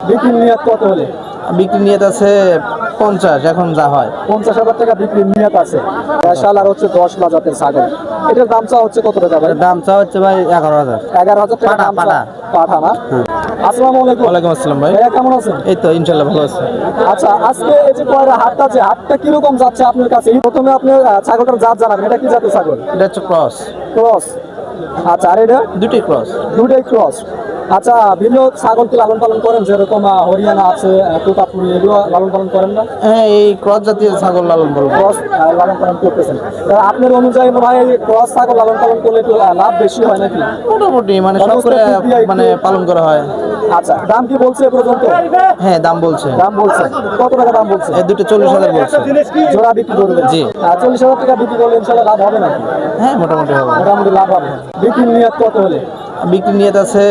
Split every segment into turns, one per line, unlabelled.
বিক্রির নিয়ত কত হলে?
বিক্রি নিয়ত আছে 50, এখন যা হয়
50,000 টাকা বিক্রির নিয়ত আছে। দেশাল আর হচ্ছে 10 জাতের ছাগল। এটার দাম চা হচ্ছে কত টাকা ভাই?
দাম চা হচ্ছে ভাই 11,000।
11,000 টাকা দাম চা। পাঠা না? আসসালামু আলাইকুম।
ওয়ালাইকুম আসসালাম ভাই।
ভাইয়া কেমন আছেন?
এই তো ইনশাআল্লাহ ভালো আছি।
আচ্ছা, আজকে এই যে কয়রা হাটটা আছে, হাটটা কিরকম যাচ্ছে আপনার কাছে? প্রথমে আপনি ছাগলটার জাত জানাবেন, এটা কি জাতের ছাগল?
এটা হচ্ছে ক্রস,
ক্রস। আচ্ছা, আর এটা?
দুটোই ক্রস।
দুটাই ক্রস। আচ্ছা, ভিন্ন ছাগল কি লালন পালন করেন? যেরকম হরিয়ানা আছে, তোতাপুরি, এগুলো লালন পালন করেন না?
হ্যাঁ, এই ক্রস জাতীয় ছাগল লালন পালন।
ক্রস লালন পালন করতেছেন। তা আপনার অনুযায়ী ভাই ক্রস ছাগল লালন পালন করলে একটু লাভ বেশি হয় নাকি?
মোটামুটি মানে সব করে মানে পালন করা হয়।
আচ্ছা, দাম কি বলছে এ পর্যন্ত?
হ্যাঁ, দাম বলছে।
দাম বলছে কত টাকা দাম বলছে?
এই দুটো 40,000 বলছে।
জোড়া বিক্রি করবেন?
জি।
40,000 টাকা বিক্রি করলে ইনশাআল্লাহ লাভ হবে নাকি?
হ্যাঁ, মোটামুটি হবে।
মোটামুটি লাভ হবে। বিক্রির নিয়ত কত হলে?
বিক্রি নিয়ত আছে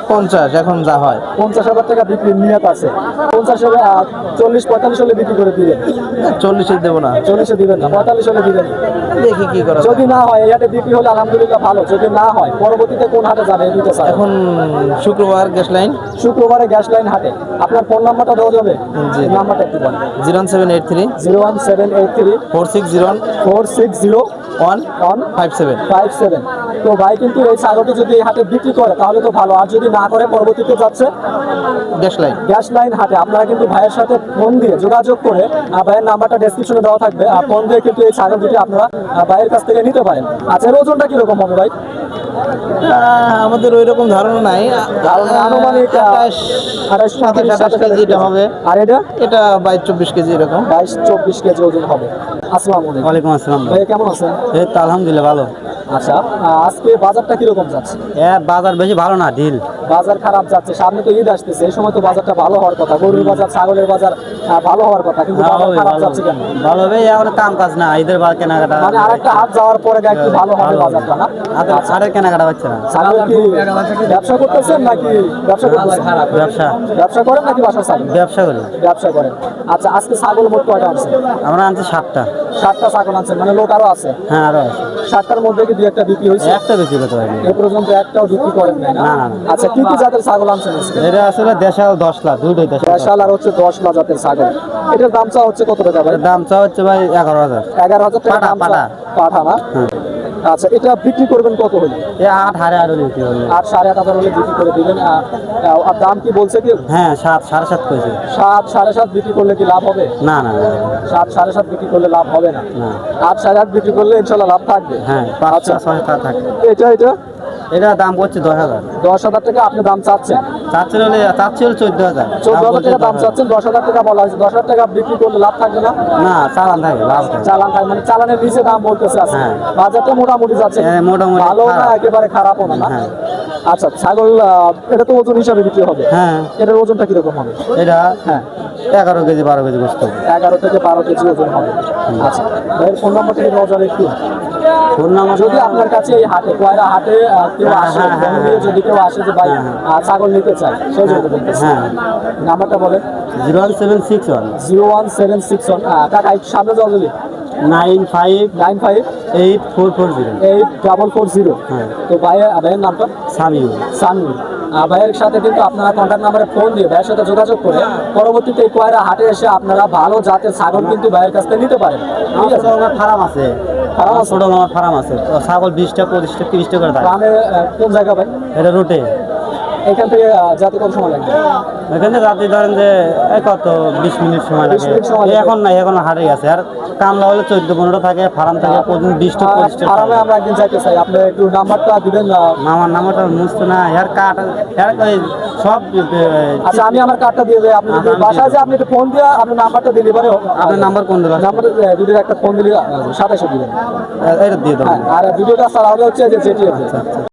50, এখন যা হয়
50,000 টাকা বিক্রির নিয়ত আছে। 50 40-45 হলে বিক্রি করে দিবেন?
40 দেবো না।
40 দিবেন না, 45 হলে দিবেন?
দেখি কি করা যায়।
যদি না হয় এই হাটে বিক্রি হলে আলহামদুলিল্লাহ ভালো, যদি না হয় পরবর্তীতে কোন হাটে যাবে এই দুটো ছাগল?
এখন শুক্রবার গ্যাস লাইন।
শুক্রবারে গ্যাস লাইন হাটে। আপনার ফোন নাম্বারটা দেওয়া যাবে?
জি।
নাম্বারটা একটু বলেন।
01783
01783
460
460
157।
তো ভাই কিন্তু এই ছাগলটি যদি এই হাটে বিক্রি করে তাহলে তো ভালো, আর যদি না করে পরবর্তীতে যাচ্ছে
গ্যাস লাইন।
গ্যাস লাইন হাটে। আপনারা কিন্তু ভাইয়ের সাথে ফোন দিয়ে যোগাযোগ করে, ভাইয়ের নাম্বারটা ডেসক্রিপশনে দেওয়া থাকবে, আর ফোন দিয়ে কিন্তু এই ছাগল দুটি আপনারা ভাইয়ের কাছ থেকে নিতে পারেন। আচ্ছা, এর ওজনটা কিরকম হবে ভাই?
আমাদের ওই রকম ধারণা নাই।
আনুমানিক
27-28 কেজি এটা হবে।
আর এটা?
এটা 22-24 কেজি এরকম।
22-24 কেজি ওজন হবে। আসসালামু আলাইকুম।
ওয়ালাইকুম আসসালাম।
ভাই কেমন আছেন?
এই তো আলহামদুলিল্লাহ ভালো।
আচ্ছা, আজকে বাজারটা কিরকম যাচ্ছে?
বাজার বেশি ভালো না, ঢিল।
বাজার খারাপ যাচ্ছে, সামনে তো ঈদ আসতেছে, এই সময় তো বাজারটা ভালো হওয়ার কথা, গরুর বাজার ছাগলের বাজার ভালো হওয়ার কথা, কিন্তু বাজার খারাপ যাচ্ছে কেন?
ভালো হবে, এখন কাম কাজ না, ঈদের বার কেনাকাটা।
মানে আরেকটা হাট যাওয়ার পরে একটু ভালো হবে বাজারটা না?
আরে কেনাকাটা হচ্ছে না।
ছাগল কি ব্যবসা করতেছেন নাকি ব্যবসা করতেছেন?
ব্যবসা।
ব্যবসা করেন নাকি বাসার ছাগল?
ব্যবসা করি।
ব্যবসা করেন। আচ্ছা, আজকে ছাগল মোট কয়টা আনছেন?
আমরা আনছি 7টা।
7টা ছাগল আনছেন, মানে লোক আরো আছে?
হ্যাঁ, আরো আছে।
7টার মধ্যে কি 2-1টা বিক্রি হয়েছে?
একটা বেশি করতে পারি।
এ পর্যন্ত একটাও বিক্রি করেন নাই না?
না, না।
আচ্ছা, কি কি জাতের ছাগল আনছেন আজকে?
এটা আসলে দেশাল 10 লাখ, দুটোই
দেশাল আর হচ্ছে 10 জাতের ছাগল। এটার দাম চা হচ্ছে কত টাকা ভাই?
দাম চা হচ্ছে ভাই 11,000।
11,000 টাকা দাম চা। পাঠা না? আচ্ছা, এটা বিক্রি করবেন কত হলে?
8 হারে আরো বিক্রি করবে।
8-8,500 হলে বিক্রি করে দিবেন। আর দাম কি বলছে কি?
হ্যাঁ, 7 7.5 কইছে।
7-7.5 বিক্রি করলে কি লাভ হবে?
না, না, না।
7-7.5 বিক্রি করলে লাভ হবে না? 8-8.5 বিক্রি করলে ইনশাআল্লাহ লাভ থাকবে।
হ্যাঁ, 5-6 থাকে।
এটা
এটা দাম করছে 10,000।
10,000 টাকা আপনি দাম চাচ্ছেন?
চাচ্ছিল 14,000।
14,000 টাকা দাম চাচ্ছেন, 10,000 টাকা বলা হয়েছে। 10,000 টাকা বিক্রি করলে লাভ থাকবে না?
না, চালান থাকে, লাভ থাকে।
চালান থাকে, মানে চালানের নিচে দাম বলতেছে আছে।
হ্যাঁ।
বাজারটা মোটামুটি যাচ্ছে,
মোটামুটি
ভালো না
খারাপ।
একেবারে খারাপও না?
হ্যাঁ।
আচ্ছা, ছাগল এটা তো ওজন হিসাবে বিক্রি হবে?
হ্যাঁ।
এটার ওজনটা কিরকম হবে?
এটা
হ্যাঁ,
11 কেজি 12 কেজি গোস্ত।
11 থেকে 12 কেজি ওজন হবে। আচ্ছা, ভাইয়ের ফোন নাম্বারটা কি দেওয়া যাবে একটু?
ফোন নাম্বার
যদি আপনার কাছে এই হাটে কয়রা হাটে কেউ আসে, ফোন দিয়ে যদি কেউ আসে যে ভাই ছাগল নিতে চায়, সেই জন্য বলতেছি।
হ্যাঁ।
নাম্বারটা বলেন।
01761
01761 কাকা একটু সামনে যাও যদি।
95 8440।
8440।
হ্যাঁ।
তো ভাইয়ের নামটা?
সামিউল।
সামিউল। ভাইয়ের সাথে কিন্তু আপনারা কন্ট্যাক্ট নাম্বারে ফোন দিয়ে ভাইয়ের সাথে যোগাযোগ করে পরবর্তীতে এই কয়রা হাটে এসে আপনারা ভালো জাতের ছাগল কিন্তু ভাইয়ের কাছ থেকে নিতে পারেন। ঠিক আছে?
ফার্ম আছে।
ফার্ম আছে?
ছোট আমার ফার্ম আছে। ছাগল 20টা 25টা 30টা করে থাকে।
গ্রামে কোন জায়গা ভাই?
এটা রুটে।
এখান থেকে যাতে কত সময় লাগবে?
এখানে রাতে ধরেন যে কত 20 মিনিট সময়
20 মিনিট সময় লাগে।
এখন নাই, এখন হাটে গেছে। আর কামলা হলে 14-15টা থাকে, ফার্ম থাকে প্রতিদিন 20টা 25টা।
ফার্মে আমরা একদিন যাইতে চাই, আপনি একটু নাম্বারটা দিবেন?
আমার নাম্বারটা মুছতো না, এর কাট ওই সব।
আচ্ছা, আমি আমার কার্ডটা দিয়ে দেই, আপনি যদি বাসায় যে আপনি একটু ফোন দিয়ে আপনার নাম্বারটা দিলে পরে
আপনার নাম্বার কোন দিল?
নাম্বার ভিডিওর একটা ফোন দিলে 27 দিবেন।
এটা দিয়ে দাও।
আর ভিডিওটা স্যার হবে হচ্ছে যে যেটি